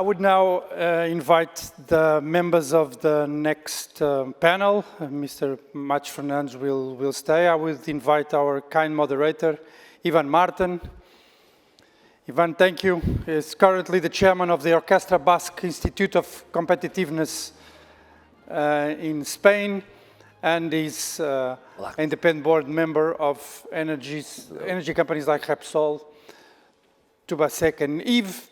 would now invite the members of the next panel. Mr. Mach Fernandes will stay. I will invite our kind moderator, Ivan Martin. Ivan, thank you. He is currently the chairman of the Orquestra Basque Institute of Competitiveness in Spain, and is independent board member of energy companies like Repsol, Tubaceq, and Eve.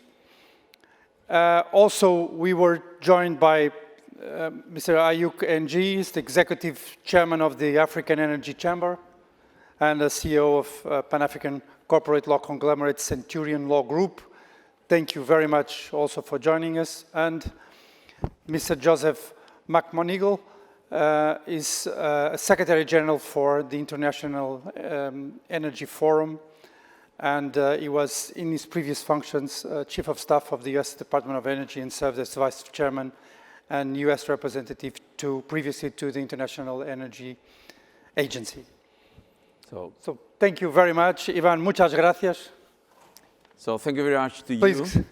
Also, we were joined by Mr. Ayuk NG, the executive chairman of the African Energy Chamber and the CEO of Pan-African corporate law conglomerate Centurion Law Group. Thank you very much also for joining us. And Mr. Joseph McMonigle is Secretary General for the International Energy Forum, and he was, in his previous functions, Chief of Staff of the U.S. Department of Energy and served as Vice Chairman and U.S. representative previously to the International Energy Agency. So thank you very much. Ivan, muchas gracias. So thank you very much to Please. you.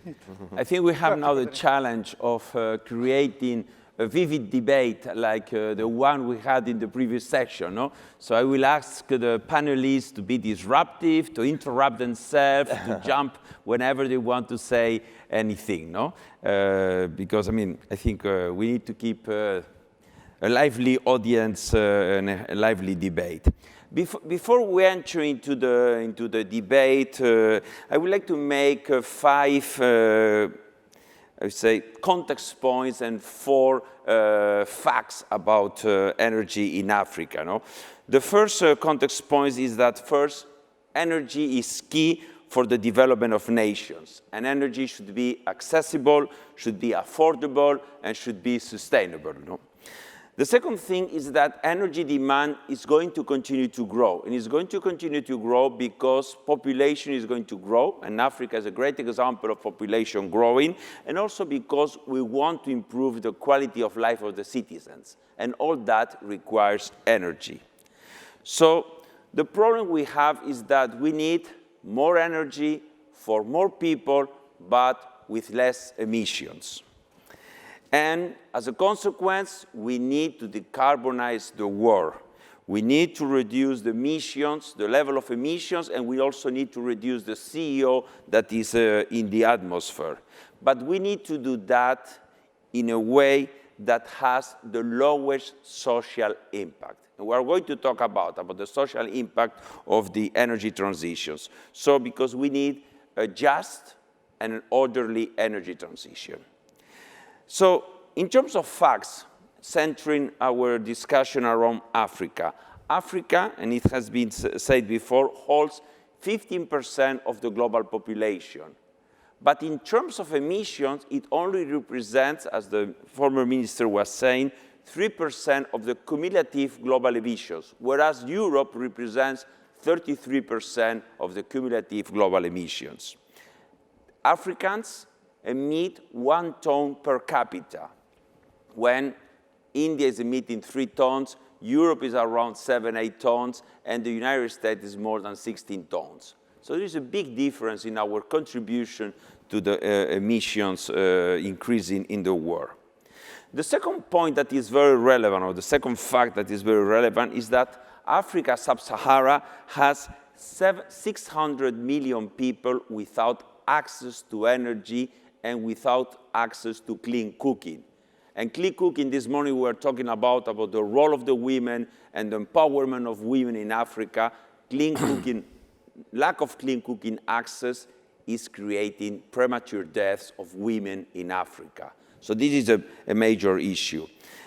I think we have now the challenge of creating a vivid debate like the one we had in the previous section. No? So I will ask the panelists to be disruptive, to interrupt themselves, to jump whenever they want to say anything. No? Because, I mean, I think we need to keep a lively audience and a lively debate. Before we enter into the debate, I would like to make 5 I would say, context points and 4 facts about energy in Africa. No? The first context point is that first, energy is key for the development of nations. And energy should be accessible, should be affordable, and should be sustainable. No? The second thing is that energy demand is going to continue to grow. And it's going to continue to grow because population is going to grow. And Africa is a great example of population growing. And also because we want to improve the quality of life of the citizens. And all that requires energy. So the problem we have is that we need more energy for more people, but with less emissions. And as a consequence, we need to decarbonize the world. We need to reduce the emissions, the level of emissions, and we also need to reduce the CO that is in the atmosphere. But we need to do that in a way that has the lowest social impact. And we are going to talk about the social impact of the energy transitions. So because we need a just and an orderly energy transition. So in terms of facts, centering our discussion around Africa, Africa, and it has been said before, holds 15% of the global population. But in terms of emissions, it only represents, as the former minister was saying, 3% of the cumulative global emissions, whereas Europe represents 33% of the cumulative global emissions. Africans emit 1 ton per capita, when India is emitting 3 tons, Europe is around 7-8 tons, and the United States is more than 16 tons. So there is a big difference in our contribution to the emissions increasing in the world. The second point that is very relevant, or the second fact that is very relevant, is that Africa, sub-Sahara, has 600 million people without access to energy and without access to clean cooking. And clean cooking, this morning we were talking about the role of the women and the empowerment of women in Africa. Clean cooking, lack of clean cooking access is creating premature deaths of women in Africa. So this is a major issue.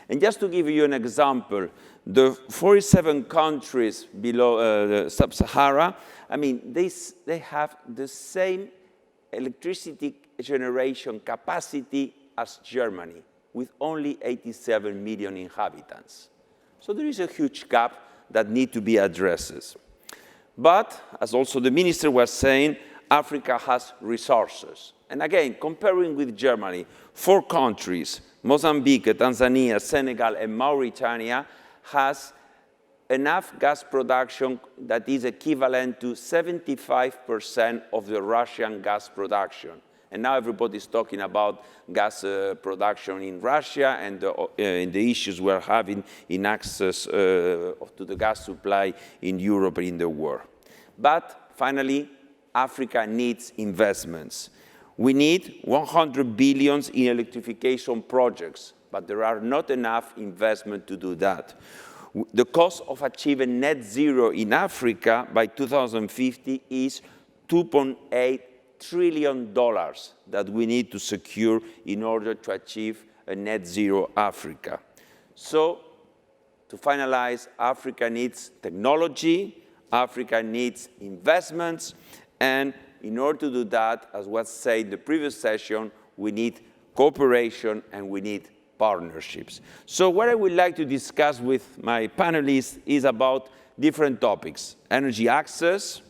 And just to give you an example, the 47 countries below the sub-Sahara, I mean, they have the same electricity generation capacity as Germany, with only 87 million inhabitants. So there is a huge gap that needs to be addressed. But, as also the minister was saying, Africa has resources. And again, comparing with Germany, 4 countries, Mozambique, Tanzania, Senegal, and Mauritania, has enough gas production that is equivalent to 75% of the Russian gas production. And now everybody's talking about gas production in Russia and the issues we're having in access to the gas supply in Europe and in the world. But finally, Africa needs investments. We need 100 billion in electrification projects, but there are not enough investment to do that. The cost of achieving net zero in Africa by 2050 is $2.8 trillion that we need to secure in order to achieve a net zero Africa. So, to finalize, Africa needs technology, Africa needs investments, and in order to do that, as was said in the previous session, we need cooperation and we need partnerships. So what I would like to discuss with my panelists is about different topics: energy access,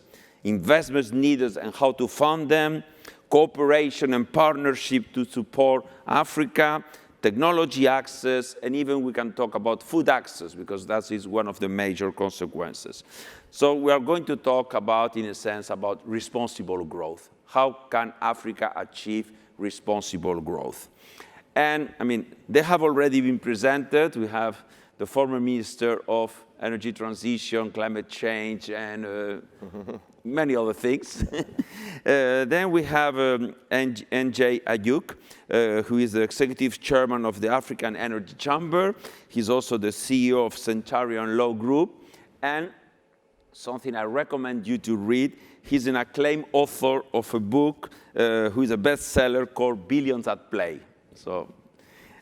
investments needed and how to fund them, cooperation and partnership to support Africa, technology access, and even we can talk about food access, because that is one of the major consequences. So we are going to talk about, in a sense, about responsible growth. How can Africa achieve responsible growth? And, I mean, they have already been presented. We have the former Minister of Energy Transition, Climate Change, and many other things. Then we have NJ Ayuk, who is the Executive Chairman of the African Energy Chamber. He's also the CEO of Centurion Law Group. And something I recommend you to read, he's an acclaimed author of a book who is a bestseller called Billions at Play. So,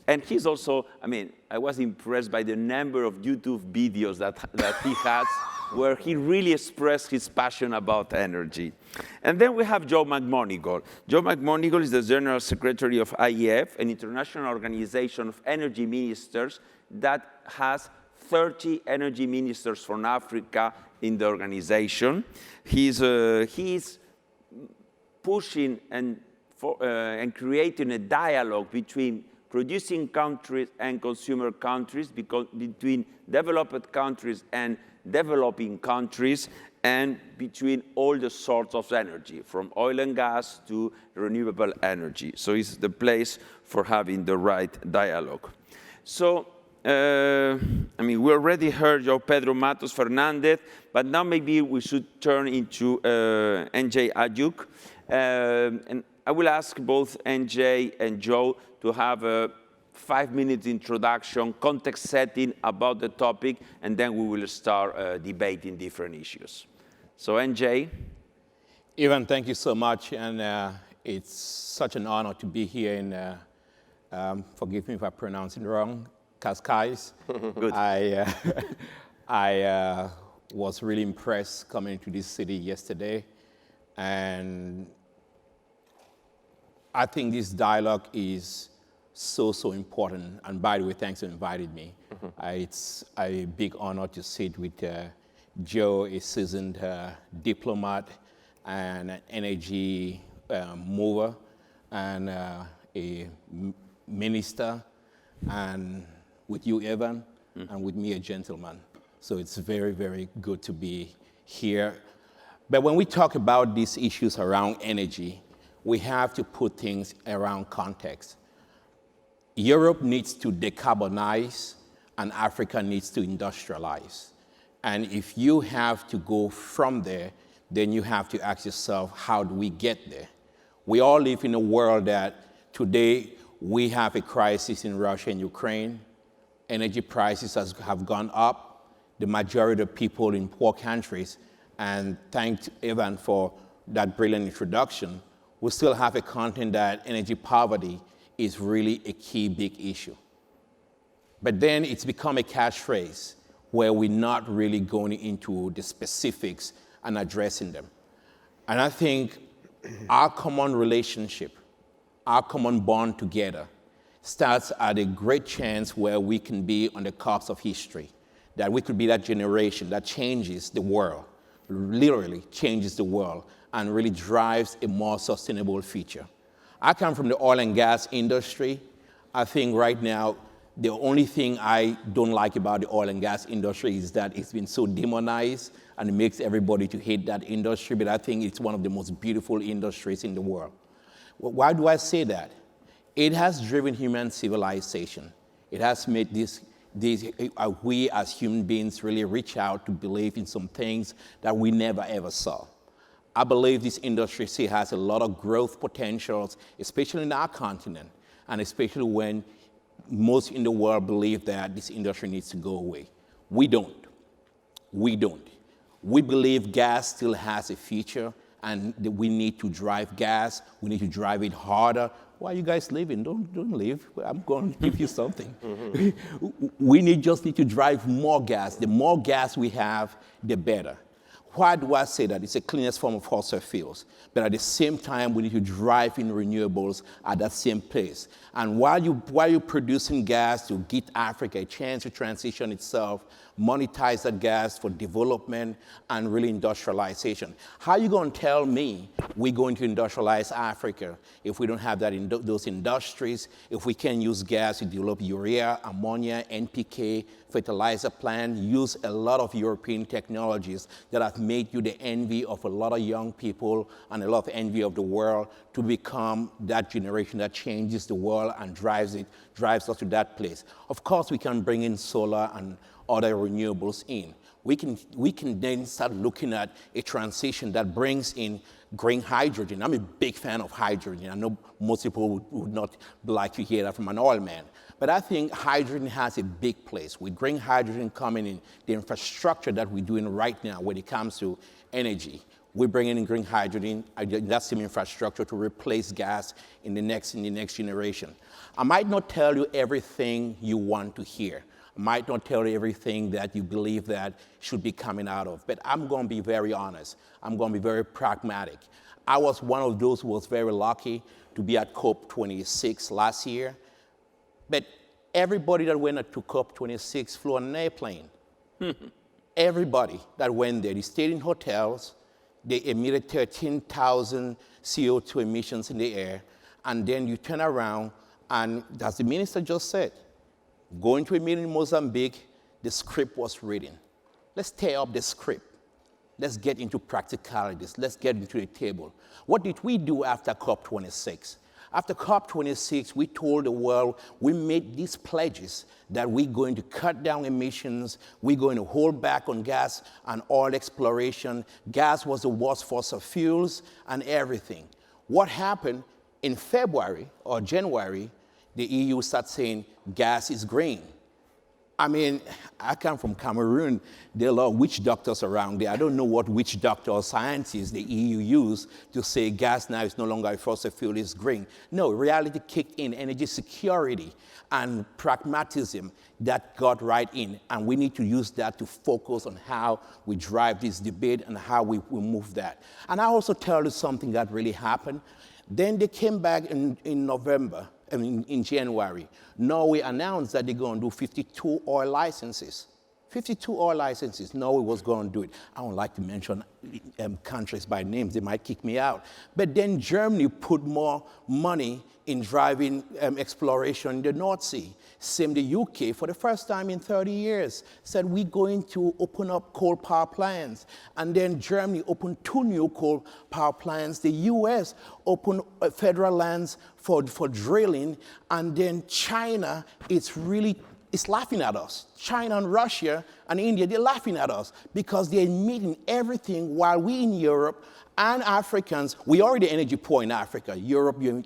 and he's also, I mean, I was impressed by the number of YouTube videos that he has, where he really expressed his passion about energy. And then we have Joe McMonigal. Joe McMonigal is the General Secretary of IEF, an international organization of energy ministers that has 30 energy ministers from Africa in the organization. He's pushing and creating a dialogue between producing countries and consumer countries, between developed countries and developing countries, and between all the sorts of energy, from oil and gas to renewable energy. So it's the place for having the right dialogue. So, I mean, we already heard João Pedro Matos Fernandez, but now maybe we should turn into NJ Ayuk. And I will ask both NJ and Joe to have a 5-minute introduction, context setting about the topic, and then we will start debating different issues. So NJ. Ivan, thank you so much, and it's such an honor to be here in, forgive me if I pronounce it wrong, Cascais. Good. I was really impressed coming to this city yesterday, and I think this dialogue is so important. And by the way, thanks for inviting me. It's a big honor to sit with Joe, a seasoned diplomat and an energy mover, and a minister, and with you, Evan, and with me, a gentleman. So it's very, very good to be here. But when we talk about these issues around energy, we have to put things around context. Europe needs to decarbonize, and Africa needs to industrialize. And if you have to go from there, then you have to ask yourself, how do we get there? We all live in a world that today we have a crisis in Russia and Ukraine. Energy prices have gone up. The majority of people in poor countries, and thanks Evan for that brilliant introduction, we still have a content that energy poverty is really a key big issue. But then it's become a catchphrase where we're not really going into the specifics and addressing them. And I think our common relationship, our common bond together, starts at a great chance where we can be on the cusp of history, that we could be that generation that changes the world, literally changes the world, and really drives a more sustainable future. I come from the oil and gas industry. I think right now, the only thing I don't like about the oil and gas industry is that it's been so demonized and it makes everybody to hate that industry, but I think it's one of the most beautiful industries in the world. Why do I say that? It has driven human civilization. It has made we as human beings really reach out to believe in some things that we never ever saw. I believe this industry still has a lot of growth potentials, especially in our continent, and especially when most in the world believe that this industry needs to go away. We don't. We don't. We believe gas still has a future, and that we need to drive gas. We need to drive it harder. Why are you guys leaving? Don't leave. I'm going to give you something. We just need to drive more gas. The more gas we have, the better. Why do I say that? It's the cleanest form of fossil fuels. But at the same time, we need to drive in renewables at that same pace. And while you're producing gas to give Africa a chance to transition itself, monetize that gas for development and really industrialization. How are you going to tell me we're going to industrialize Africa if we don't have that those industries, if we can't use gas to develop urea, ammonia, NPK, fertilizer plant, use a lot of European technologies that have made you the envy of a lot of young people and a lot of envy of the world to become that generation that changes the world and drives us to that place. Of course, we can bring in solar and other renewables in. We can then start looking at a transition that brings in green hydrogen. I'm a big fan of hydrogen. I know most people would not like to hear that from an oil man. But I think hydrogen has a big place. With green hydrogen coming in, the infrastructure that we're doing right now when it comes to energy, we're bringing in green hydrogen, that same infrastructure to replace gas in the next generation. I might not tell you everything you want to hear. I might not tell you everything that you believe that should be coming out of, but I'm going to be very honest. I'm going to be very pragmatic. I was one of those who was very lucky to be at COP26 last year, but everybody that went to COP26 flew on an airplane. Everybody that went there, they stayed in hotels, they emitted 13,000 CO2 emissions in the air, and then you turn around, and as the minister just said, going to a meeting in Mozambique, the script was written. Let's tear up the script. Let's get into practicalities. Let's get into the table. What did we do after COP26? After COP26, we told the world, we made these pledges that we're going to cut down emissions, we're going to hold back on gas and oil exploration. Gas was the worst fossil fuels and everything. What happened in February or January, the EU started saying gas is green. I mean, I come from Cameroon. There are a lot of witch doctors around there. I don't know what witch doctor or scientists the EU use to say gas now is no longer a fossil fuel, it's green. No, reality kicked in, energy security and pragmatism that got right in. And we need to use that to focus on how we drive this debate and how we move that. And I also tell you something that really happened. Then they came back in November. In January, Norway announced that they're going to do 52 oil licenses. 52 oil licenses. Norway was going to do it. I don't like to mention countries by names. They might kick me out. But then Germany put more money in driving exploration in the North Sea. Same the UK, for the first time in 30 years, said we're going to open up coal power plants. And then Germany opened 2 new coal power plants. The US opened federal lands for drilling. And then China, it's laughing at us. China and Russia and India, they're laughing at us because they're meeting everything while we in Europe and Africans, we are already energy poor in Africa. Europe, you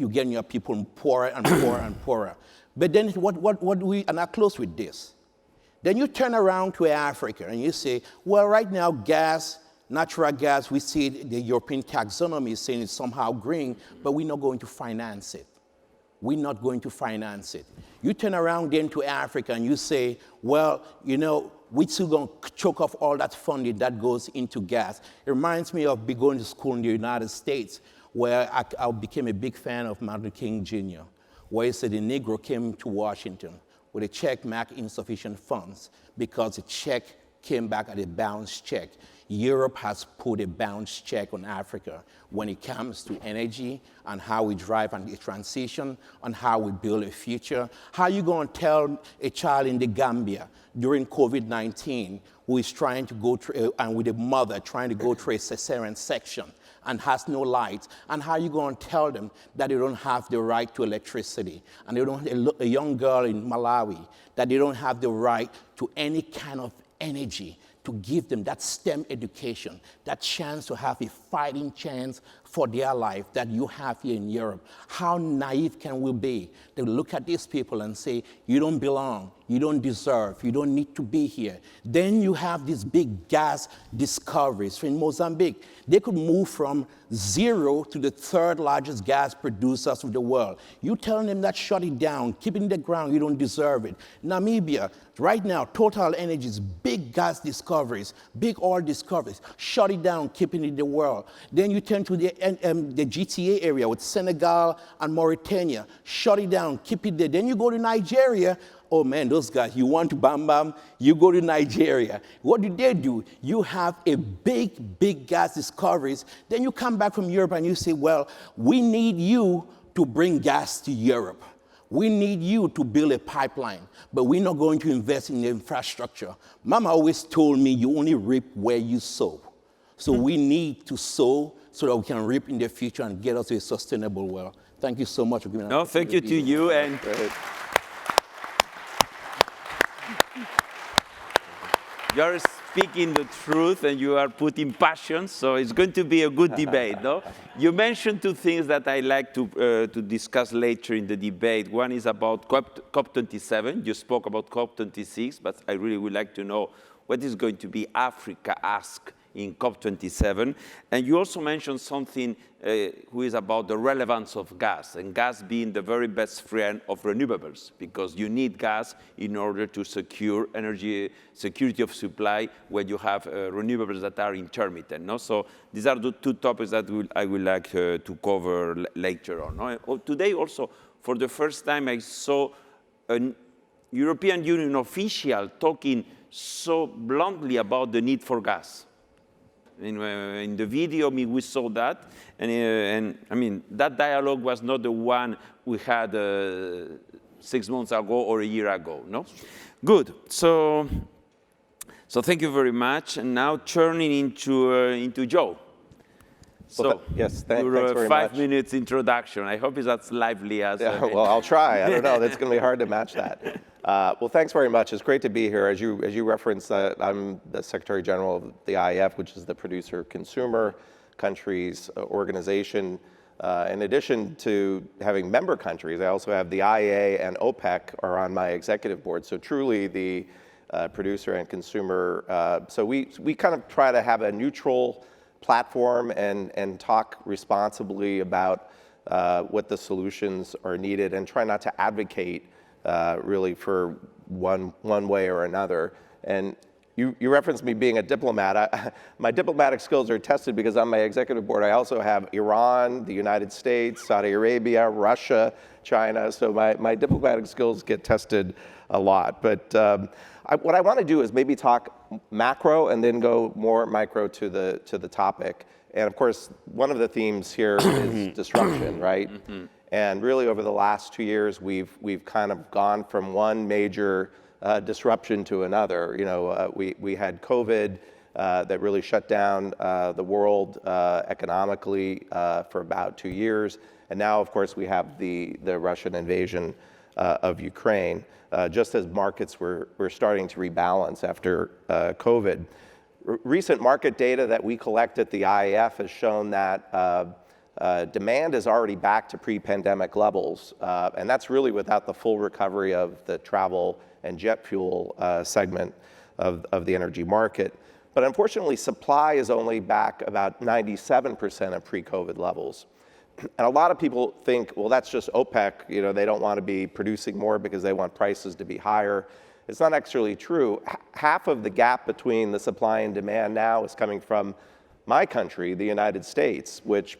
getting your people poorer and poorer and poorer. But then what do we, and I close with this. Then you turn around to Africa and you say, well, right now gas, natural gas, we see the European taxonomy is saying it's somehow green, but we're not going to finance it. We're not going to finance it. You turn around then to Africa and you say, well, you know, we're still going to choke off all that funding that goes into gas. It reminds me of going to school in the United States, where I became a big fan of Martin Luther King Jr., where he said the Negro came to Washington with a check marked insufficient funds because the check came back at a balanced check. Europe has put a balanced check on Africa when it comes to energy and how we drive and the transition, on how we build a future. How are you going to tell a child in the Gambia during COVID-19 who is trying to go through, and with a mother trying to go through a cesarean section and has no light, and how are you going to tell them that they don't have the right to electricity, and they don't, a young girl in Malawi, that they don't have the right to any kind of energy, to give them that STEM education, that chance to have a fighting chance for their life that you have here in Europe. How naive can we be to look at these people and say, you don't belong, you don't deserve, you don't need to be here. Then you have these big gas discoveries. In Mozambique, they could move from 0 to the 3rd largest gas producers of the world. You telling them that shut it down, keep it in the ground, you don't deserve it. Namibia, right now, Total Energies, big gas discoveries, big oil discoveries, shut it down, keep it in the world. Then you turn to the GTA area with Senegal and Mauritania, shut it down, keep it there. Then you go to Nigeria. Oh man, those guys, you want to bam bam, you go to Nigeria. What do they do? You have a big gas discoveries. Then you come back from Europe and you say, well, we need you to bring gas to Europe. We need you to build a pipeline, but we're not going to invest in the infrastructure. Mama always told me you only reap where you sow. So we need to sow so that we can reap in the future and get us to a sustainable world. Thank you so much for giving us. No, thank you to you. And you are speaking the truth and you are putting passion, so it's going to be a good debate, no? You mentioned 2 things that I like to discuss later in the debate. One is about COP27. You spoke about COP26, but I really would like to know what is going to be Africa asked in COP27. And you also mentioned something who is about the relevance of gas, and gas being the very best friend of renewables, because you need gas in order to secure energy security of supply when you have renewables that are intermittent. No? So these are the 2 topics that I would like to cover later on. No? Today also, for the first time, I saw a European Union official talking so bluntly about the need for gas. In the video, we saw that, and I mean, that dialogue was not the one we had 6 months ago or a year ago, no? Good, so thank you very much, and now turning into Joe. So, yes, thanks your very much. 5 minutes introduction. I hope it's as lively as... Yeah, well, I'll try. I don't know. That's going to be hard to match that. Well, thanks very much. It's great to be here. As you referenced, I'm the Secretary General of the IEF, which is the producer-consumer countries organization. In addition to having member countries, I also have the IEA and OPEC are on my executive board. So truly the producer and consumer. So we kind of try to have a neutral platform and talk responsibly about what the solutions are needed, and try not to advocate really for one way or another. And you referenced me being a diplomat. My diplomatic skills are tested because on my executive board I also have Iran, the United States, Saudi Arabia, Russia, China. So my diplomatic skills get tested a lot. But what I want to do is maybe talk macro and then go more micro to the topic. And of course, one of the themes here is disruption, right? Mm-hmm. And really over the last 2 years, we've kind of gone from one major disruption to another. You know, we had COVID that really shut down the world economically for about 2 years. And now, of course, we have the Russian invasion of Ukraine, just as markets were starting to rebalance after COVID. Recent market data that we collect at the IEF has shown that demand is already back to pre-pandemic levels, and that's really without the full recovery of the travel and jet fuel segment of the energy market. But unfortunately, supply is only back about 97% of pre-COVID levels. And a lot of people think, well, that's just OPEC, you know, they don't want to be producing more because they want prices to be higher. It's not actually true. Half of the gap between the supply and demand now is coming from my country, the United States, which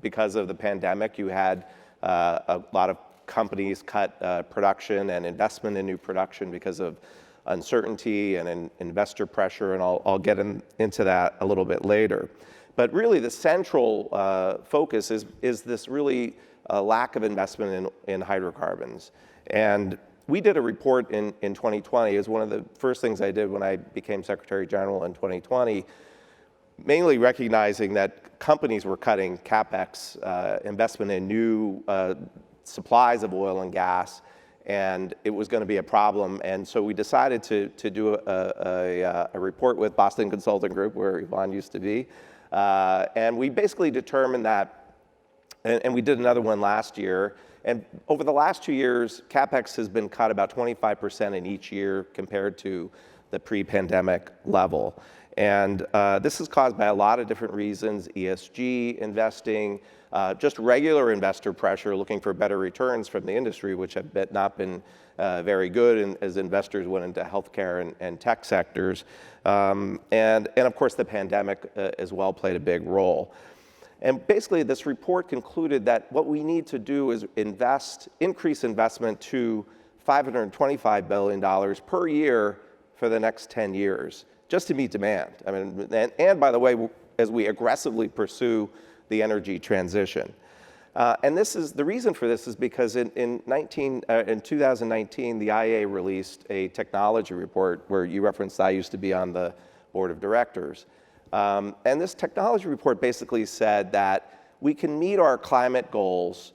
because of the pandemic, you had a lot of companies cut production and investment in new production because of uncertainty and investor pressure, and I'll get into that a little bit later. But really the central focus is this really lack of investment in hydrocarbons. And we did a report in 2020. It was one of the first things I did when I became Secretary General in 2020, mainly recognizing that companies were cutting CapEx investment in new supplies of oil and gas, and it was going to be a problem. And so we decided to do a report with Boston Consulting Group, where Yvonne used to be. And we basically determined that, and we did another one last year, and over the last 2 years, CapEx has been cut about 25% in each year compared to the pre-pandemic level. And this is caused by a lot of different reasons: ESG investing, just regular investor pressure looking for better returns from the industry, which have not been very good as investors went into healthcare and tech sectors. And of course, the pandemic as well played a big role. And basically, this report concluded that what we need to do is increase investment to $525 billion per year for the next 10 years, just to meet demand. I mean, and by the way, as we aggressively pursue the energy transition. And the reason for this is because in 2019, the IEA released a technology report where you referenced I used to be on the board of directors. And this technology report basically said that we can meet our climate goals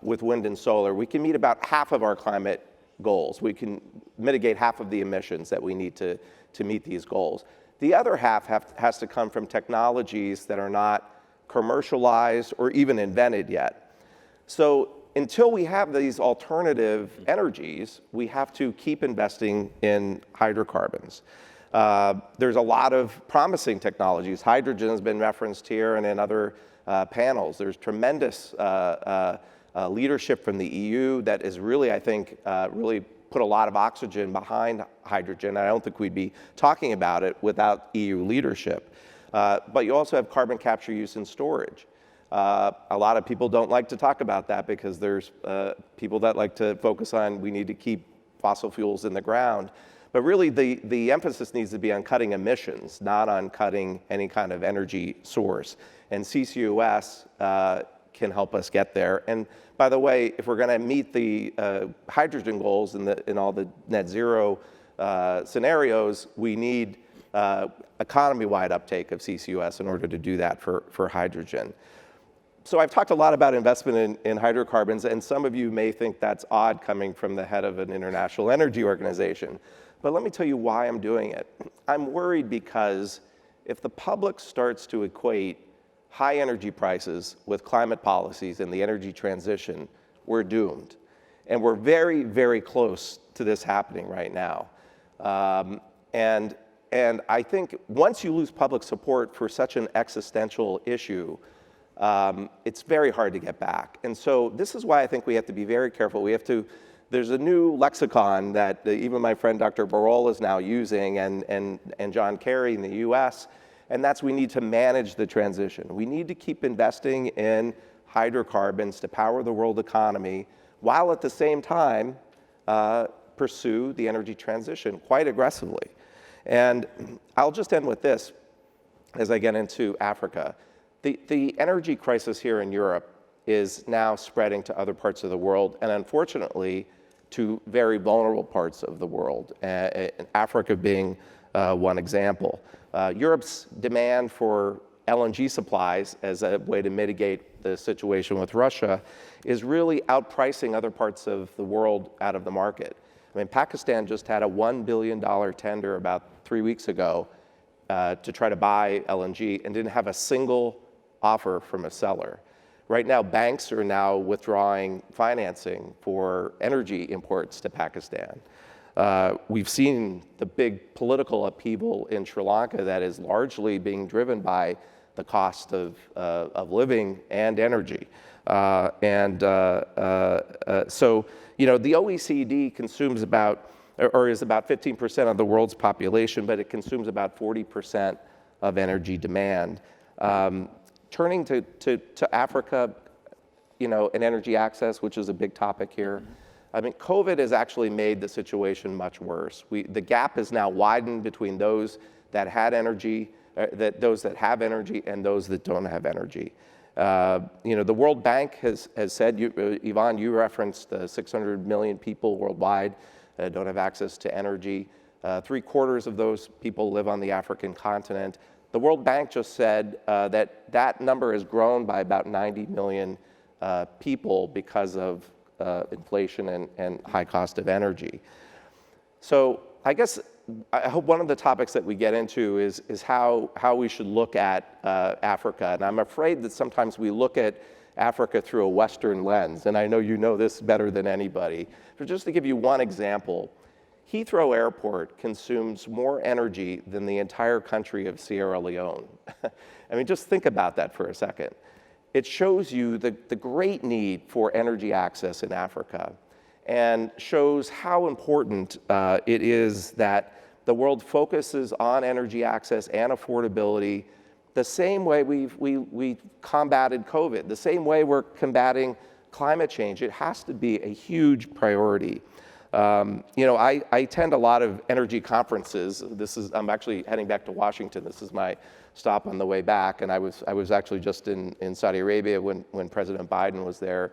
with wind and solar. We can meet about half of our climate goals. We can mitigate half of the emissions that we need to meet these goals. The other half has to come from technologies that are not commercialized or even invented yet. So until we have these alternative energies, we have to keep investing in hydrocarbons. There's a lot of promising technologies. Hydrogen has been referenced here and in other panels. There's tremendous leadership from the EU that is really, I think, really put a lot of oxygen behind hydrogen. I don't think we'd be talking about it without EU leadership. But you also have carbon capture, use, and storage. A lot of people don't like to talk about that because there's people that like to focus on we need to keep fossil fuels in the ground. But really, the emphasis needs to be on cutting emissions, not on cutting any kind of energy source. And CCUS can help us get there. And by the way, if we're going to meet the hydrogen goals in all the net zero scenarios, we need economy-wide uptake of CCUS in order to do that for hydrogen. So I've talked a lot about investment in hydrocarbons, and some of you may think that's odd coming from the head of an international energy organization. But let me tell you why I'm doing it. I'm worried because if the public starts to equate high energy prices with climate policies and the energy transition, we're doomed. And we're very, very close to this happening right now. And I think once you lose public support for such an existential issue, it's very hard to get back. And so this is why I think we have to be very careful. There's a new lexicon that even my friend Dr. Barola is now using, and John Kerry in the US, and that's we need to manage the transition. We need to keep investing in hydrocarbons to power the world economy, while at the same time pursue the energy transition quite aggressively. And I'll just end with this as I get into Africa. The energy crisis here in Europe is now spreading to other parts of the world, and unfortunately to very vulnerable parts of the world, Africa being one example. Europe's demand for LNG supplies as a way to mitigate the situation with Russia is really outpricing other parts of the world out of the market. I mean, Pakistan just had a $1 billion tender about 3 weeks ago to try to buy LNG and didn't have a single offer from a seller. Right now, banks are now withdrawing financing for energy imports to Pakistan. We've seen the big political upheaval in Sri Lanka that is largely being driven by the cost of living and energy. So, you know, the OECD consumes is about 15% of the world's population, but it consumes about 40% of energy demand. Turning to Africa, you know, and energy access, which is a big topic here. I mean, COVID has actually made the situation much worse. The gap is now widened between those that had energy, those that have energy and those that don't have energy. The World Bank has said, Yvonne, you referenced 600 million people worldwide don't have access to energy. 3/4 of those people live on the African continent. The World Bank just said that number has grown by about 90 million people because of inflation and high cost of energy. So I guess I hope one of the topics that we get into is how we should look at Africa. And I'm afraid that sometimes we look at Africa through a Western lens. And I know you know this better than anybody. But just to give you one example, Heathrow Airport consumes more energy than the entire country of Sierra Leone. I mean, just think about that for a second. It shows you the great need for energy access in Africa, and shows how important it is that the world focuses on energy access and affordability the same way we combated COVID, the same way we're combating climate change. It has to be a huge priority. I attend a lot of energy conferences. I'm actually heading back to Washington. This is my stop on the way back, and I was actually just in Saudi Arabia when President Biden was there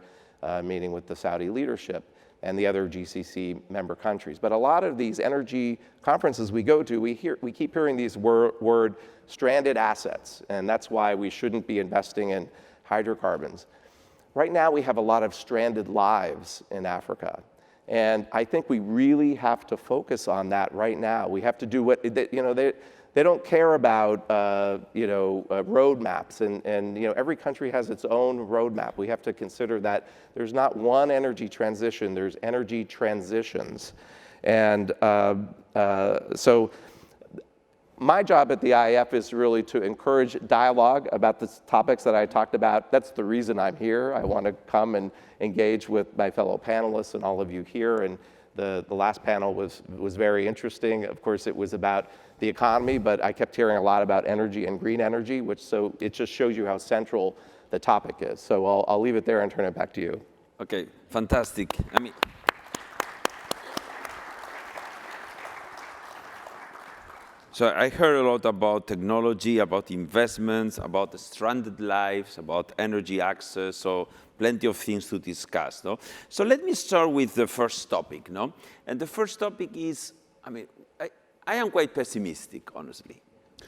meeting with the Saudi leadership and the other GCC member countries. But a lot of these energy conferences we go to, we keep hearing these word stranded assets, and that's why we shouldn't be investing in hydrocarbons. Right now, we have a lot of stranded lives in Africa. And I think we really have to focus on that right now. We have to do what, they don't care about, roadmaps, and every country has its own roadmap. We have to consider that there's not one energy transition, there's energy transitions. And so my job at the IEF is really to encourage dialogue about the topics that I talked about. That's the reason I'm here. I want to come and engage with my fellow panelists and all of you here. And the last panel was very interesting. Of course, it was about the economy, but I kept hearing a lot about energy and green energy, so it just shows you how central the topic is. So I'll leave it there and turn it back to you. Okay, fantastic. So I heard a lot about technology, about investments, about the stranded lives, about energy access, so plenty of things to discuss. No? So let me start with the first topic. No? And the first topic is, I am quite pessimistic, honestly.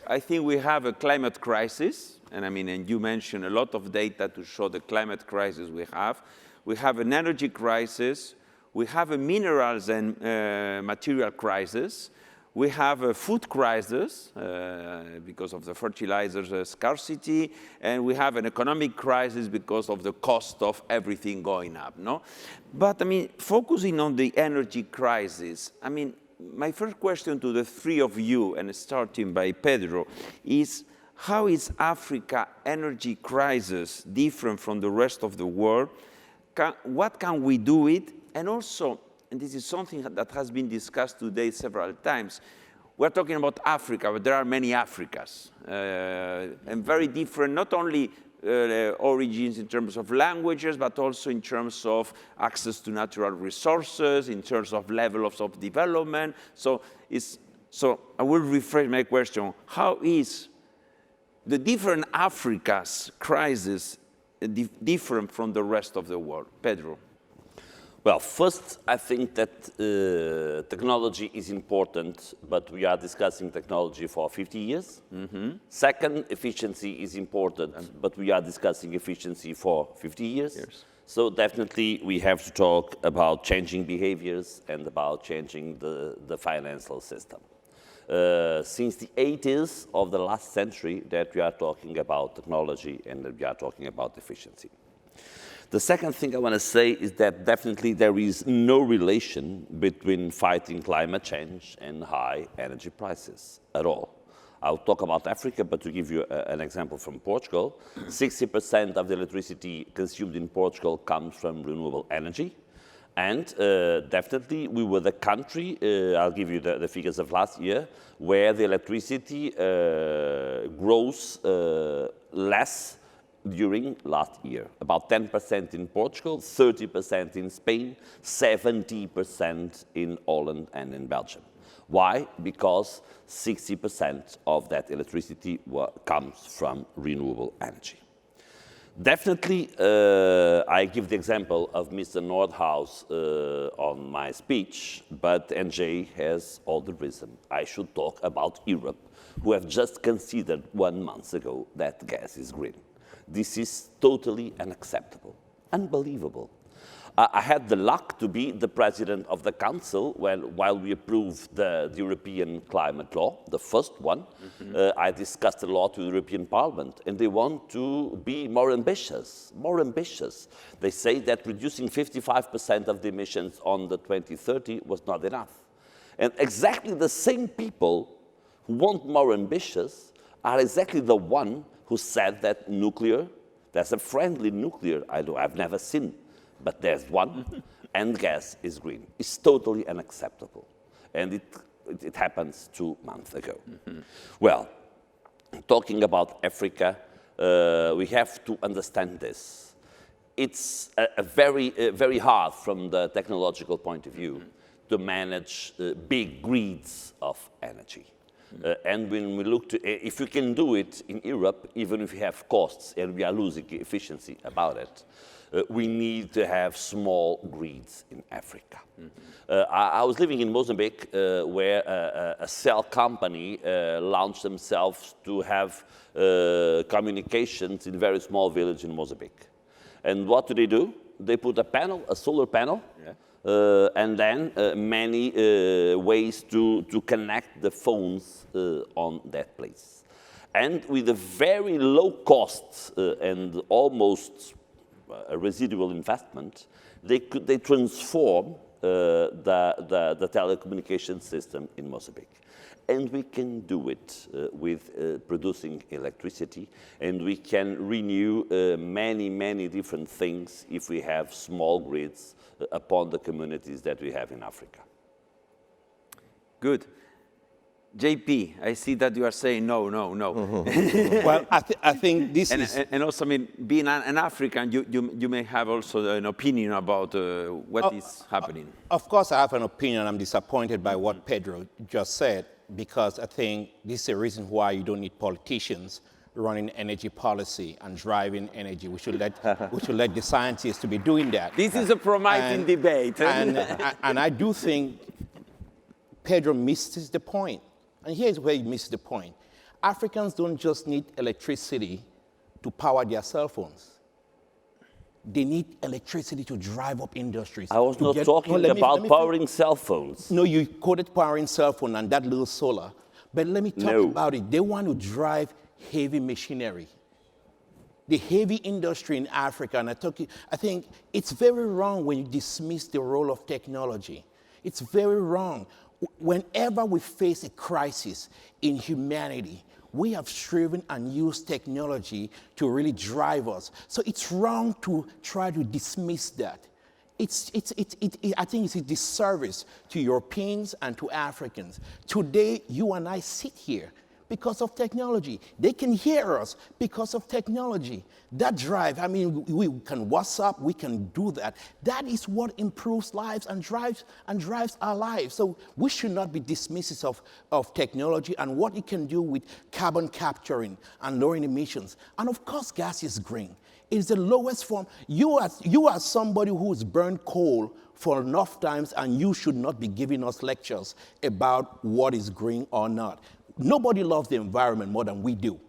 I think we have a climate crisis, and you mentioned a lot of data to show the climate crisis we have. We have an energy crisis. We have a minerals and material crisis. We have a food crisis because of the fertilizers scarcity, and we have an economic crisis because of the cost of everything going up. No? But focusing on the energy crisis, my first question to the three of you, and starting by Pedro, is how is Africa energy crisis different from the rest of the world? What can we do it? And also, and this is something that has been discussed today several times, we're talking about Africa, but there are many Africas, and very different, not only origins in terms of languages, but also in terms of access to natural resources, in terms of levels of development. So I will rephrase my question. How is the different Africa's crisis different from the rest of the world? Pedro. Well, first, I think that technology is important, but we are discussing technology for 50 years. Mm-hmm. Second, efficiency is important, but we are discussing efficiency for 50 years. So definitely we have to talk about changing behaviors and about changing the financial system. Since the 80s of the last century that we are talking about technology and that we are talking about efficiency. The second thing I want to say is that definitely there is no relation between fighting climate change and high energy prices at all. I'll talk about Africa, but to give you an example from Portugal, 60% of the electricity consumed in Portugal comes from renewable energy. And definitely we were the country, I'll give you the figures of last year, where the electricity grows less during last year. About 10% in Portugal, 30% in Spain, 70% in Holland and in Belgium. Why? Because 60% of that electricity comes from renewable energy. Definitely, I give the example of Mr. Nordhaus on my speech, but NJ has all the reason. I should talk about Europe, who have just considered 1 month ago that gas is green. This is totally unacceptable, unbelievable. I had the luck to be the president of the council while we approved the European climate law, the first one. I discussed a lot with the European Parliament, and they want to be more ambitious, more ambitious. They say that reducing 55% of the emissions on the 2030 was not enough. And exactly the same people who want more ambitious are exactly the one who said that nuclear, there's a friendly nuclear, I've never seen, but there's one, and gas is green. It's totally unacceptable. And it happens 2 months ago. Well, talking about Africa, we have to understand this. It's very hard from the technological point of view to manage big grids of energy. And when we look to, if we can do it in Europe, even if we have costs and we are losing efficiency about it, we need to have small grids in Africa. I was living in Mozambique where a cell company launched themselves to have communications in a very small village in Mozambique. And what do? They put a panel, a solar panel, and then many ways to connect the phones on that place. And with a very low cost and almost a residual investment, they transform the telecommunication system in Mozambique. And we can do it with producing electricity, and we can renew many different things if we have small grids upon the communities that we have in Africa. Good. JP, I see that you are saying no. Well, I think this is... And also, I mean, being an African, you may have also an opinion about what is happening. Of course, I have an opinion. I'm disappointed by what Pedro just said, because I think this is a reason why you don't need politicians running energy policy and driving energy. We should let the scientists to be doing that. This is a promising debate. And I do think Pedro misses the point. And here's where he missed the point. Africans don't just need electricity to power their cell phones. They need electricity to drive up industries. I was not talking about powering cell phones. No, you quoted powering cell phone and that little solar. But let me talk about it. They want to drive heavy machinery. The heavy industry in Africa, and I think it's very wrong when you dismiss the role of technology. It's very wrong. Whenever we face a crisis in humanity, we have striven and used technology to really drive us. So it's wrong to try to dismiss that. I think it's a disservice to Europeans and to Africans. Today, you and I sit here because of technology. They can hear us because of technology. That drive, I mean, we can WhatsApp, we can do that. That is what improves lives and drives our lives. So we should not be dismissive of technology and what it can do with carbon capturing and lowering emissions. And of course, gas is green. It is the lowest form. You are somebody who's burned coal for enough times, and you should not be giving us lectures about what is green or not. Nobody loves the environment more than we do.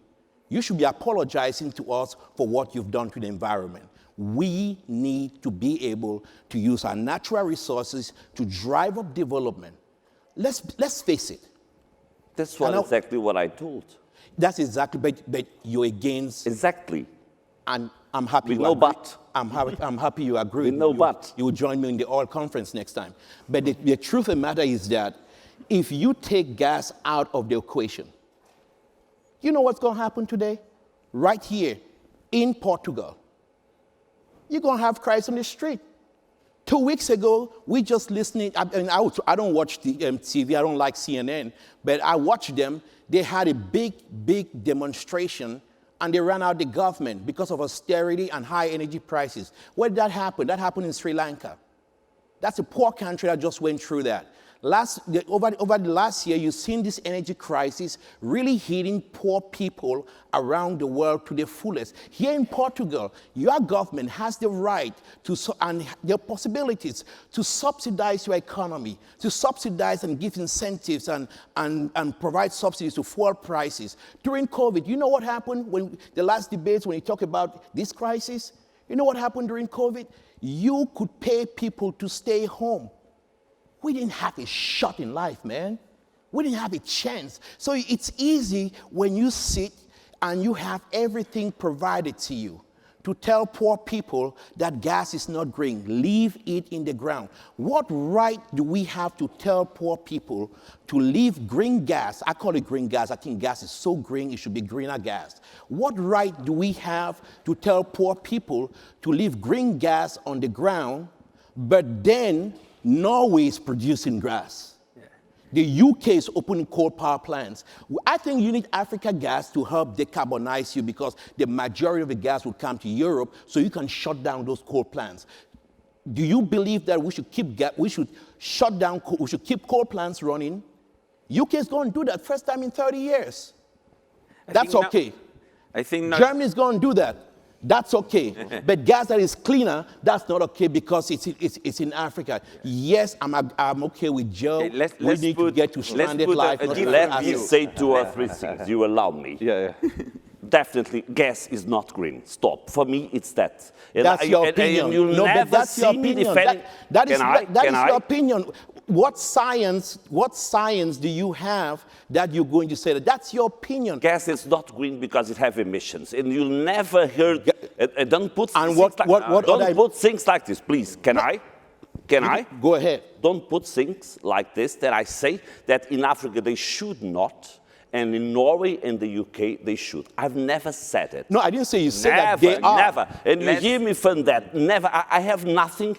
You should be apologizing to us for what you've done to the environment. We need to be able to use our natural resources to drive up development. Let's face it. That's exactly what I told. That's exactly, but you're against... Exactly. And I'm happy you agree. I'm happy you agree. With no but. You will join me in the oil conference next time. But the truth of the matter is that if you take gas out of the equation, you know what's going to happen today? Right here in Portugal, you're going to have crisis on the street. 2 weeks ago, we just listening. I don't watch the TV. I don't like CNN, but I watch them. They had a big demonstration, and they ran out the government because of austerity and high energy prices. Where did that happen? That happened in Sri Lanka. That's a poor country that just went through that. Over the last year, you've seen this energy crisis really hitting poor people around the world to the fullest. Here in Portugal, your government has the right and the possibilities to subsidize your economy, to subsidize and give incentives and provide subsidies to fuel prices. During COVID, you know what happened when the last debates when you talk about this crisis? You know what happened during COVID? You could pay people to stay home. We didn't have a shot in life, man. We didn't have a chance. So it's easy when you sit and you have everything provided to you to tell poor people that gas is not green. Leave it in the ground. What right do we have to tell poor people to leave green gas? I call it green gas. I think gas is so green, it should be greener gas. What right do we have to tell poor people to leave green gas on the ground, but then Norway is producing gas? The UK is opening coal power plants. I think you need Africa gas to help decarbonize you because the majority of the gas will come to Europe, so you can shut down those coal plants. Do you believe that we should keep coal plants running? UK is going to do that first time in 30 years. That's okay. I think Germany is going to do that. That's okay. But gas that is cleaner, that's not okay because it's in Africa. Yes, I'm okay with Joe. Okay, we need to get to stranded life. Let me say 2 or 3 things. You allow me. Yeah. Definitely, gas is not green. Stop. For me, it's that. That's your opinion. You'll No, never but that's your see me opinion. defend. That is Can your opinion. What science do you have that you're going to say that? That's your opinion. Gas is not green because it has emissions, and you'll never hear. Don't put put things like this, please. Can I? Go ahead. Don't put things like this that I say that in Africa they should not, and in Norway and the UK they should. I've never said it. No, I didn't say you said that. They are. Never. And you hear me from that. Never. I have nothing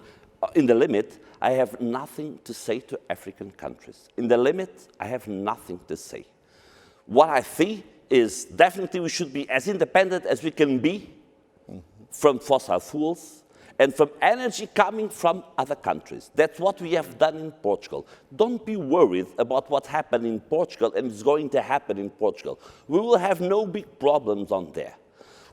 in the limit. I have nothing to say to African countries. In the limit, I have nothing to say. What I see is definitely we should be as independent as we can be from fossil fuels and from energy coming from other countries. That's what we have done in Portugal. Don't be worried about what happened in Portugal and is going to happen in Portugal. We will have no big problems on there.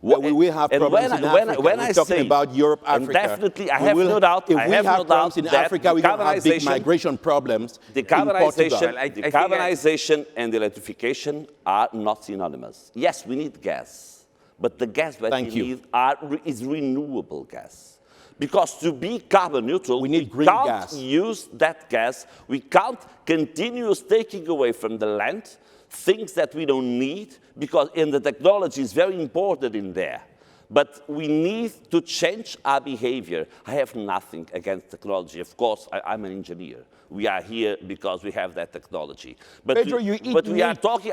We will have problems in Africa. When We're talking about Europe, Africa. Definitely, I have no doubt. If we have problems in Africa, we will have big migration problems in Portugal. Decarbonization and electrification are not synonymous. Yes, we need gas, but the gas that we need is renewable gas. Because to be carbon neutral, we need green gas. We can't use that gas. We can't continue taking away from the land things that we don't need, because the technology is very important in there. But we need to change our behavior. I have nothing against technology. Of course, I'm an engineer. We are here because we have that technology. But, Pedro, we are talking,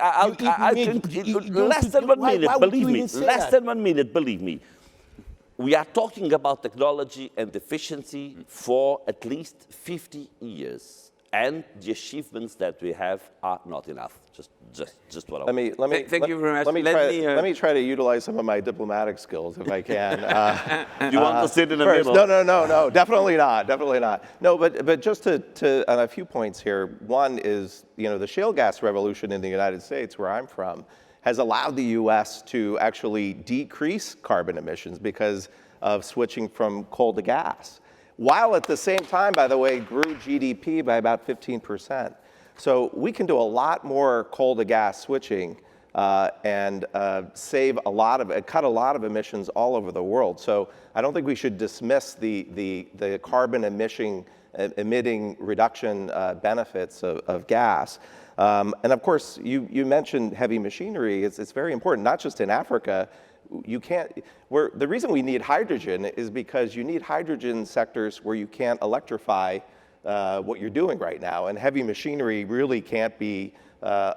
less than 1 minute, believe me. Less than 1 minute, believe me. We are talking about technology and efficiency for at least 50 years. And the achievements that we have are not enough. Just what I want. Thank you very much. Let me try to utilize some of my diplomatic skills if I can. Do you want to sit in the middle? No, definitely not. No, but just to on a few points here. One is, the shale gas revolution in the United States, where I'm from, has allowed the U.S. to actually decrease carbon emissions because of switching from coal to gas, while at the same time, by the way, grew GDP by about 15%. So we can do a lot more coal to gas switching and cut a lot of emissions all over the world. So I don't think we should dismiss the carbon emitting reduction benefits of gas. And of course, you mentioned heavy machinery. It's very important, not just in Africa. The reason we need hydrogen is because you need hydrogen sectors where you can't electrify what you're doing right now, and heavy machinery really can't be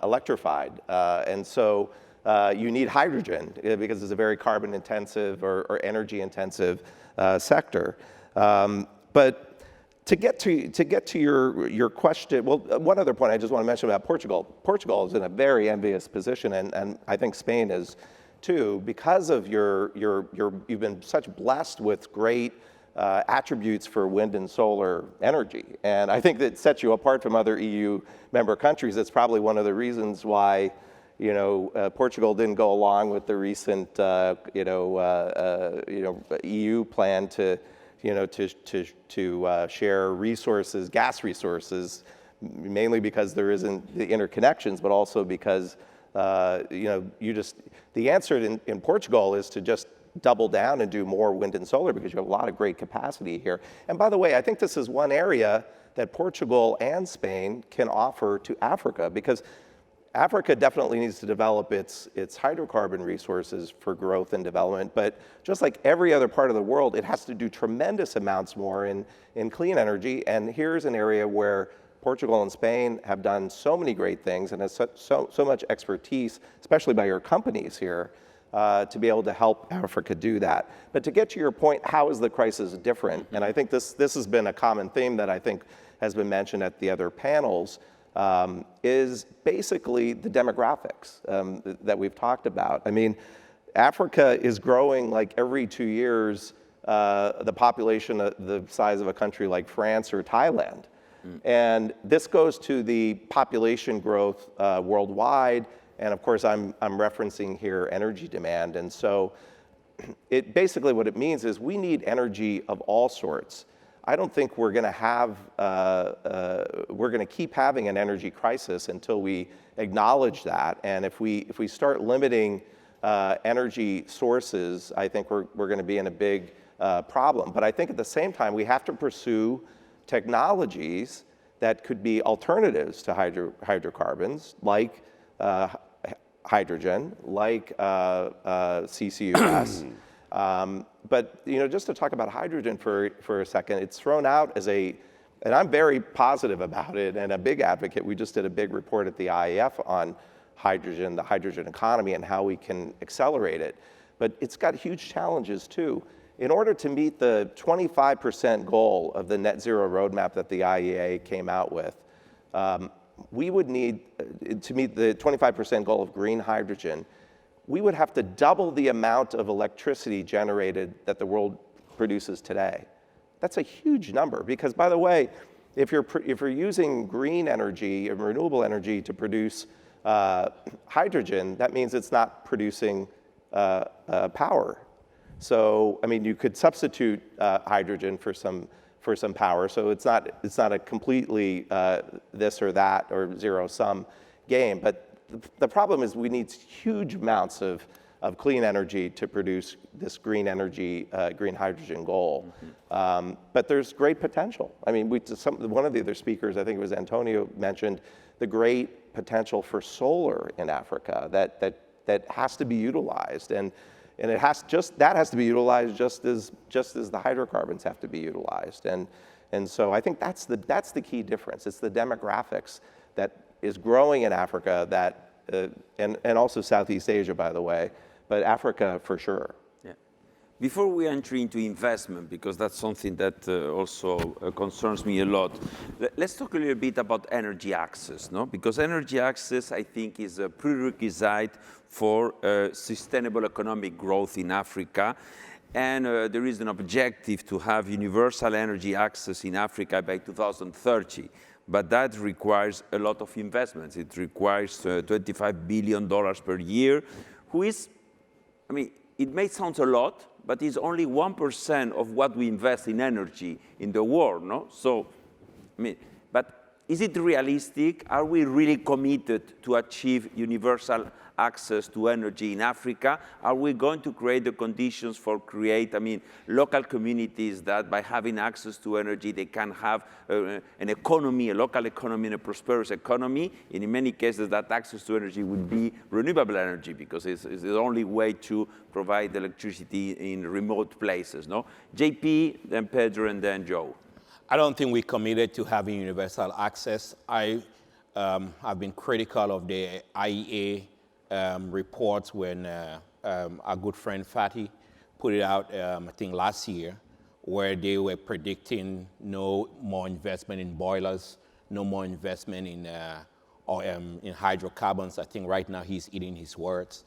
electrified. And so you need hydrogen because it's a very carbon intensive or energy intensive sector. But to get to your question, well, one other point I just want to mention about Portugal. Portugal is in a very envious position, and I think Spain is too, because of you've been such blessed with great attributes for wind and solar energy. And I think that sets you apart from other EU member countries. It's probably one of the reasons why Portugal didn't go along with the recent EU plan to share resources, gas resources, mainly because there isn't the interconnections, but also because the answer in Portugal is to just double down and do more wind and solar because you have a lot of great capacity here. And by the way, I think this is one area that Portugal and Spain can offer to Africa, because Africa definitely needs to develop its hydrocarbon resources for growth and development, but just like every other part of the world, it has to do tremendous amounts more in clean energy. And here's an area where Portugal and Spain have done so many great things and has so much expertise, especially by your companies here, to be able to help Africa do that. But to get to your point, how is the crisis different? And I think this has been a common theme that I think has been mentioned at the other panels, is basically the demographics that we've talked about. I mean, Africa is growing like every 2 years, the population the size of a country like France or Thailand. And this goes to the population growth worldwide. And of course, I'm referencing here energy demand. And so it basically what it means is we need energy of all sorts. I don't think we're going to have, we're going to keep having an energy crisis until we acknowledge that. And if we start limiting energy sources, I think we're going to be in a big problem. But I think at the same time, we have to pursue technologies that could be alternatives to hydrocarbons, like hydrogen, like CCUS. But just to talk about hydrogen for a second, it's thrown out as and I'm very positive about it and a big advocate. We just did a big report at the IAF on hydrogen, the hydrogen economy, and how we can accelerate it. But it's got huge challenges too. In order to meet the 25% goal of the net zero roadmap that the IEA came out with, we would need, to meet the 25% goal of green hydrogen, we would have to double the amount of electricity generated that the world produces today. That's a huge number because, by the way, if you're using green energy and renewable energy to produce hydrogen, that means it's not producing power. So, I mean, you could substitute hydrogen for some power. So it's not a completely this or that or zero-sum game. But the problem is we need huge amounts of clean energy to produce this green energy, green hydrogen goal. But there's great potential. I mean, one of the other speakers, I think it was Antonio, mentioned the great potential for solar in Africa that has to be utilized. And it has to be utilized just as the hydrocarbons have to be utilized. And so I think that's the key difference. It's the demographics that is growing in Africa and also Southeast Asia, by the way, but Africa for sure. Yeah. Before we enter into investment, because that's something that also concerns me a lot, let's talk a little bit about energy access, no? Because energy access, I think, is a prerequisite for sustainable economic growth in Africa. And there is an objective to have universal energy access in Africa by 2030. But that requires a lot of investments. It requires $25 billion per year, it may sound a lot, but it's only 1% of what we invest in energy in the world, no? So, but is it realistic? Are we really committed to achieve universal access to energy in Africa? Are we going to create the conditions for local communities that by having access to energy, they can have an economy, a local economy, and a prosperous economy? And in many cases, that access to energy would be renewable energy because it's the only way to provide electricity in remote places, no? JP, then Pedro, and then Joe. I don't think we're committed to having universal access. I've been critical of the IEA reports when our good friend Fatih put it out, I think last year, where they were predicting no more investment in boilers, no more investment in hydrocarbons. I think right now he's eating his words.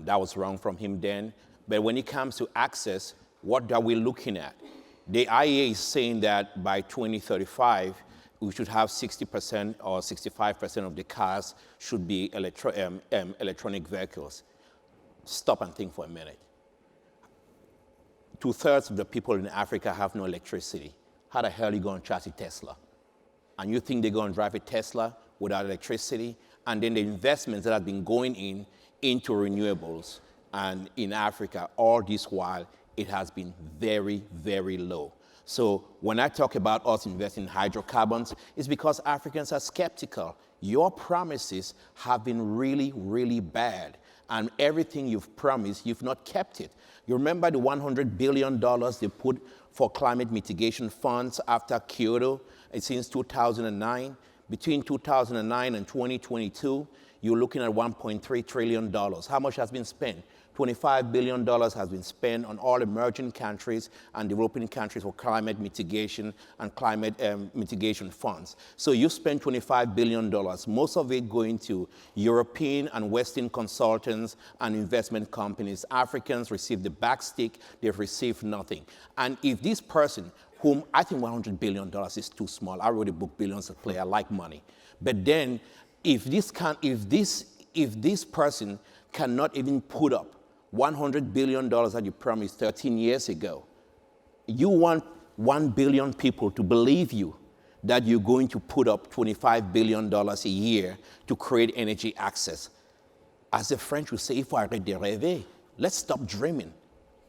That was wrong from him then. But when it comes to access, what are we looking at? The IEA is saying that by 2035, we should have 60% or 65% of the cars should be electronic vehicles. Stop and think for a minute. 2/3 of the people in Africa have no electricity. How the hell are you going to charge a Tesla? And you think they're going to drive a Tesla without electricity? And then the investments that have been going into renewables and in Africa, all this while, it has been very, very low. So when I talk about us investing in hydrocarbons, it's because Africans are skeptical. Your promises have been really, really bad. And everything you've promised, you've not kept it. You remember the $100 billion they put for climate mitigation funds after Kyoto since 2009? Between 2009 and 2022, you're looking at $1.3 trillion. How much has been spent? $25 billion has been spent on all emerging countries and developing countries for climate mitigation and climate mitigation funds. So you spend $25 billion, most of it going to European and Western consultants and investment companies. Africans receive the backstick, they've received nothing. And if this person, whom I think $100 billion is too small, I wrote a book, Billions of Play, I like money. But then if this person cannot even put up $100 billion that you promised 13 years ago, you want 1 billion people to believe you that you're going to put up $25 billion a year to create energy access. As the French would say, il faut arrêter de rêver. Let's stop dreaming.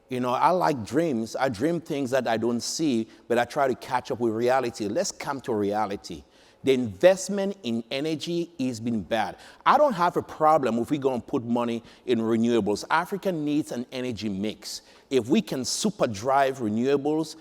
You know, I like dreams. I dream things that I don't see, but I try to catch up with reality. Let's come to reality. The investment in energy has been bad. I don't have a problem if we're going to put money in renewables. Africa needs an energy mix. If we can super drive renewables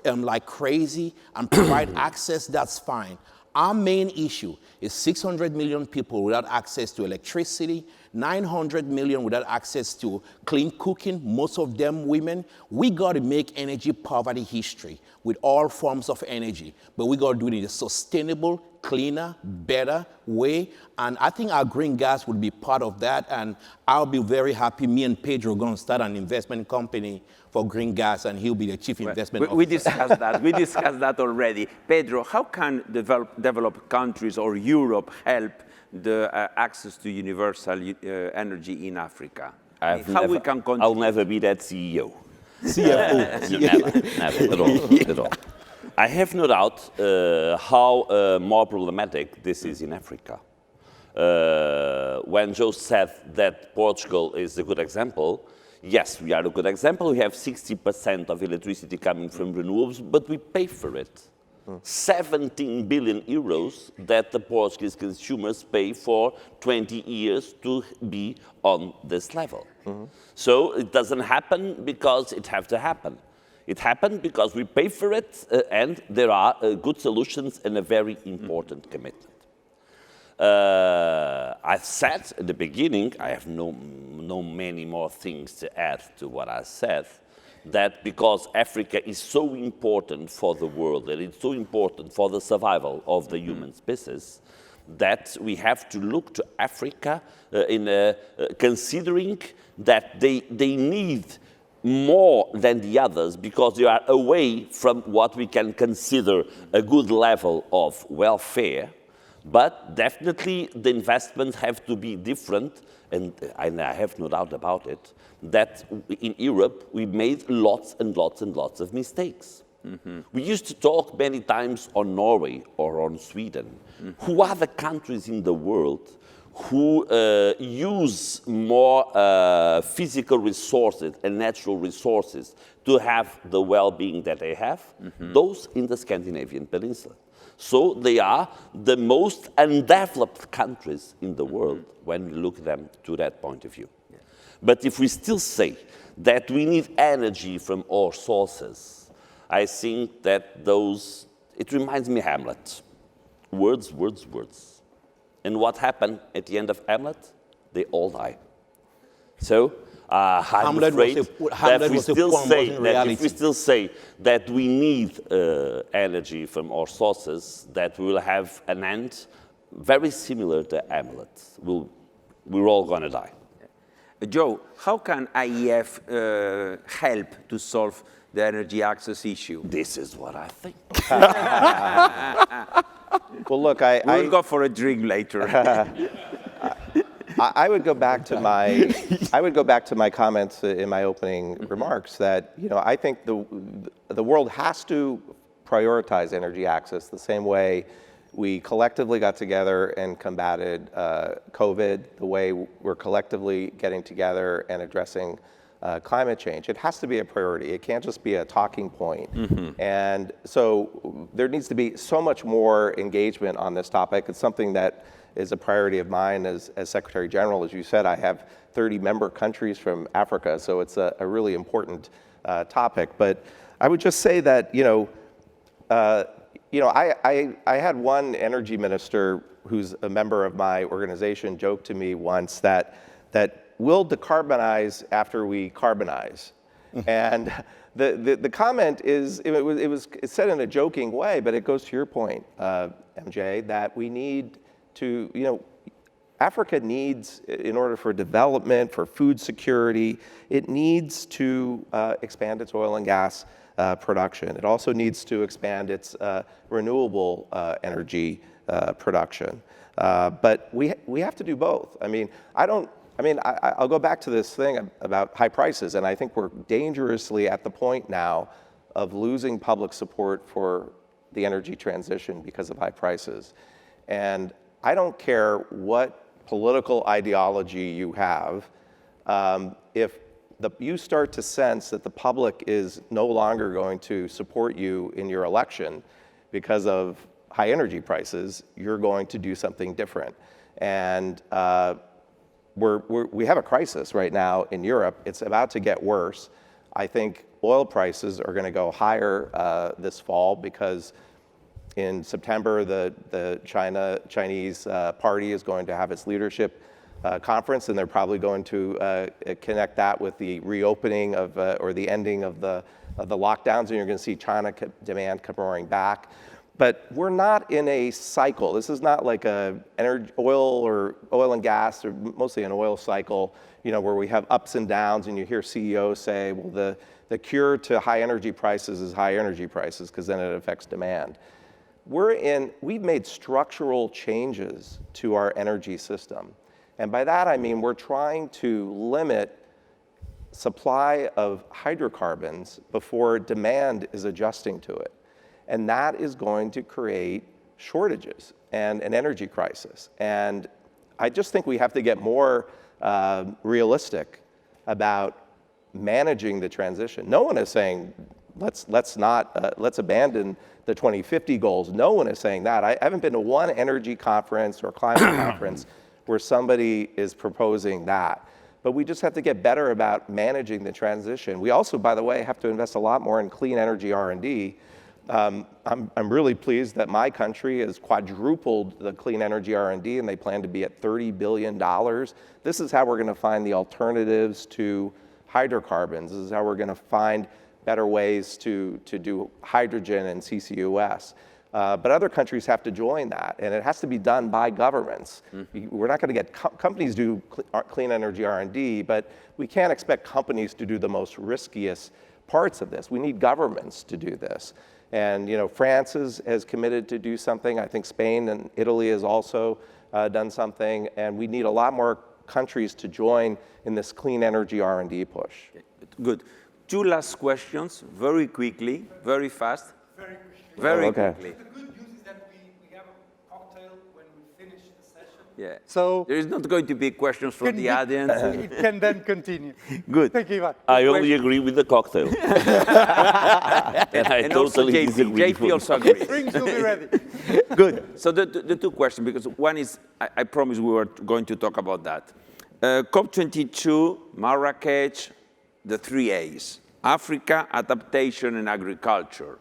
like crazy and provide access, that's fine. Our main issue is 600 million people without access to electricity, 900 million without access to clean cooking, most of them women. We got to make energy poverty history with all forms of energy, but we got to do it in a sustainable, cleaner, better way. And I think our green gas would be part of that. And I'll be very happy. Me and Pedro are going to start an investment company for green gas, and he'll be the chief investment officer. We discussed that. We discussed that already. Pedro, how can developed countries or Europe help the access to universal energy in Africa? We can contribute? I'll never be that CEO. CFO. Never, at all. I have no doubt how more problematic this is in Africa. When Joe said that Portugal is a good example, yes, we are a good example. We have 60% of electricity coming from renewables, but we pay for it. 17 billion euros that the Portuguese consumers pay for 20 years to be on this level. So it doesn't happen because it has to happen. It happened because we pay for it, and there are good solutions and a very important commitment. I've said at the beginning, I have no many more things to add to what I said, that because Africa is so important for the world and it's so important for the survival of the human species, that we have to look to Africa considering that they need more than the others because they are away from what we can consider a good level of welfare. But definitely the investments have to be different, and I have no doubt about it, that in Europe we made lots and lots and lots of mistakes. We used to talk many times on Norway or on Sweden. Who are the countries in the world who use more physical resources and natural resources to have the well-being that they have? Those in the Scandinavian Peninsula. So they are the most undeveloped countries in the world when we look at them to that point of view. Yeah. But if we still say that we need energy from all sources, I think that it reminds me of Hamlet. Words, words, words. And what happened at the end of Hamlet? They all die. So I'm afraid that if we still say that we need energy from our sources, that we will have an end very similar to Hamlet. We're all going to die. Joe, how can IEF help to solve the energy access issue? This is what I think. Well, look, We'll go for a drink later. I would go back to my comments in my opening remarks that I think the world has to prioritize energy access the same way we collectively got together and combated COVID, the way we're collectively getting together and addressing climate change. It has to be a priority. It can't just be a talking point. And so there needs to be so much more engagement on this topic. It's something that is a priority of mine as Secretary General. As you said, I have 30 member countries from Africa, so it's a really important topic. But I would just say that, I had one energy minister who's a member of my organization joke to me once that we'll decarbonize after we carbonize. And the comment is, it was said in a joking way, but it goes to your point, MJ, that we need to, Africa needs, in order for development, for food security, it needs to expand its oil and gas production. It also needs to expand its renewable energy production. But we have to do both. I'll go back to this thing about high prices, and I think we're dangerously at the point now of losing public support for the energy transition because of high prices. And I don't care what political ideology you have, if you start to sense that the public is no longer going to support you in your election because of high energy prices, you're going to do something different. And we have a crisis right now in Europe. It's about to get worse. I think oil prices are going to go higher this fall because in September, the Chinese party is going to have its leadership conference, and they're probably going to connect that with the reopening of or the ending of the lockdowns, and you're going to see China demand come roaring back. But we're not in a cycle. This is not like oil and gas, or mostly an oil cycle, where we have ups and downs, and you hear CEOs say, well, the cure to high energy prices is high energy prices, because then it affects demand. We've made structural changes to our energy system. And by that, I mean, we're trying to limit supply of hydrocarbons before demand is adjusting to it. And that is going to create shortages and an energy crisis. And I just think we have to get more realistic about managing the transition. No one is saying, let's abandon the 2050 goals. No one is saying that. I haven't been to one energy conference or climate conference where somebody is proposing that. But we just have to get better about managing the transition. We also, by the way, have to invest a lot more in clean energy R&D. I'm really pleased that my country has quadrupled the clean energy R&D, and they plan to be at $30 billion. This is how we're going to find the alternatives to hydrocarbons. This is how we're going to find better ways to do hydrogen and CCUS. But other countries have to join that, and it has to be done by governments. We're not going to get companies do clean energy R&D, but we can't expect companies to do the most riskiest parts of this. We need governments to do this. And France has committed to do something. I think Spain and Italy has also done something, and we need a lot more countries to join in this clean energy R&D push. Good. Two last questions, very quickly, very fast. Very quickly. The good news is that we have a cocktail when we finish the session. Yeah. So there is not going to be questions from the audience. It can then continue. Good. Thank you, Ivan. I only agree with the cocktail. And I And totally also disagree. JP also agrees. Drinks will be ready. Good. So the two questions, because one is, I promised we were going to talk about that. COP22, Marrakech, the 3 A's, Africa, adaptation, and agriculture.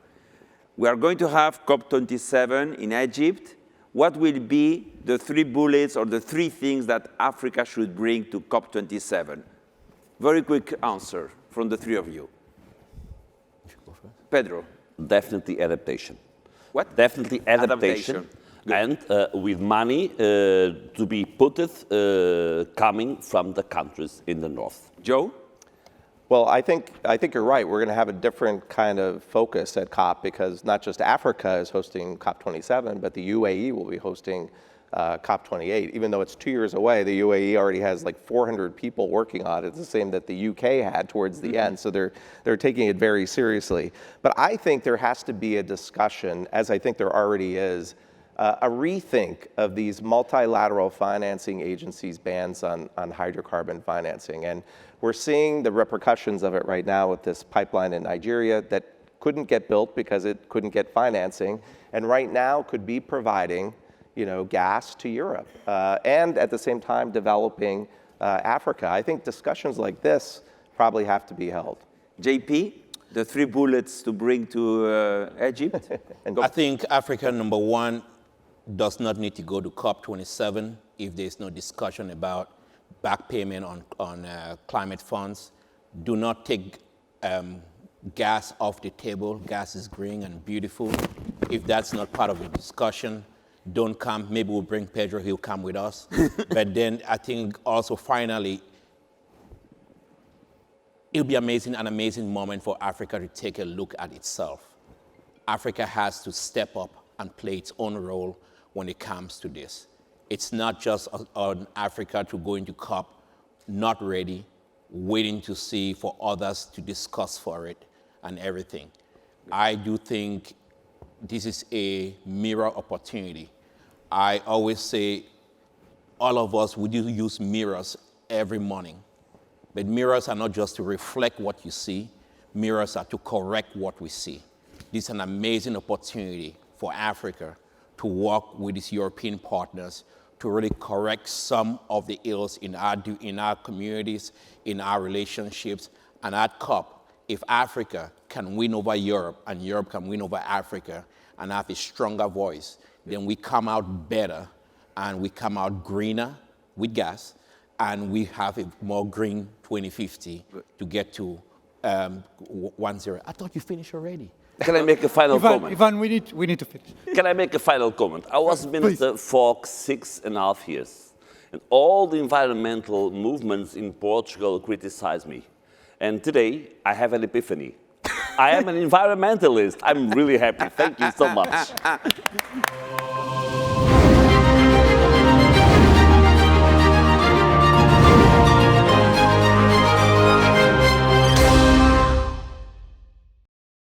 We are going to have COP27 in Egypt. What will be the 3 bullets or the 3 things that Africa should bring to COP27? Very quick answer from the 3 of you. Pedro. Definitely adaptation. What? Definitely adaptation. and with money to be put coming from the countries in the north. Joe? Well, I think you're right. We're going to have a different kind of focus at COP because not just Africa is hosting COP27, but the UAE will be hosting COP28. Even though it's 2 years away, the UAE already has like 400 people working on it. It's the same that the UK had towards the end. So they're taking it very seriously. But I think there has to be a discussion, as I think there already is, a rethink of these multilateral financing agencies' bans on hydrocarbon financing. And we're seeing the repercussions of it right now with this pipeline in Nigeria that couldn't get built because it couldn't get financing, and right now could be providing, gas to Europe, and at the same time developing Africa. I think discussions like this probably have to be held. JP, the 3 bullets to bring to Egypt? I think Africa, number one, does not need to go to COP27 if there's no discussion about back payment on climate funds. Do not take gas off the table. Gas is green and beautiful. If that's not part of the discussion, don't come. Maybe we'll bring Pedro, he'll come with us. But then I think also finally, it'll be an amazing moment for Africa to take a look at itself. Africa has to step up and play its own role when it comes to this. It's not just on Africa to go into COP, not ready, waiting to see for others to discuss for it and everything. I do think this is a mirror opportunity. I always say all of us, we do use mirrors every morning. But mirrors are not just to reflect what you see, mirrors are to correct what we see. This is an amazing opportunity for Africa to work with its European partners to really correct some of the ills in our communities, in our relationships. And at COP, if Africa can win over Europe and Europe can win over Africa and have a stronger voice, then we come out better and we come out greener with gas, and we have a more green 2050 to get to 1-0. I thought you finished already. Can I make a final comment? Ivan, we need to finish. Can I make a final comment? I was minister for 6.5 years, and all the environmental movements in Portugal criticized me. And today, I have an epiphany. I am an environmentalist. I'm really happy. Thank you so much.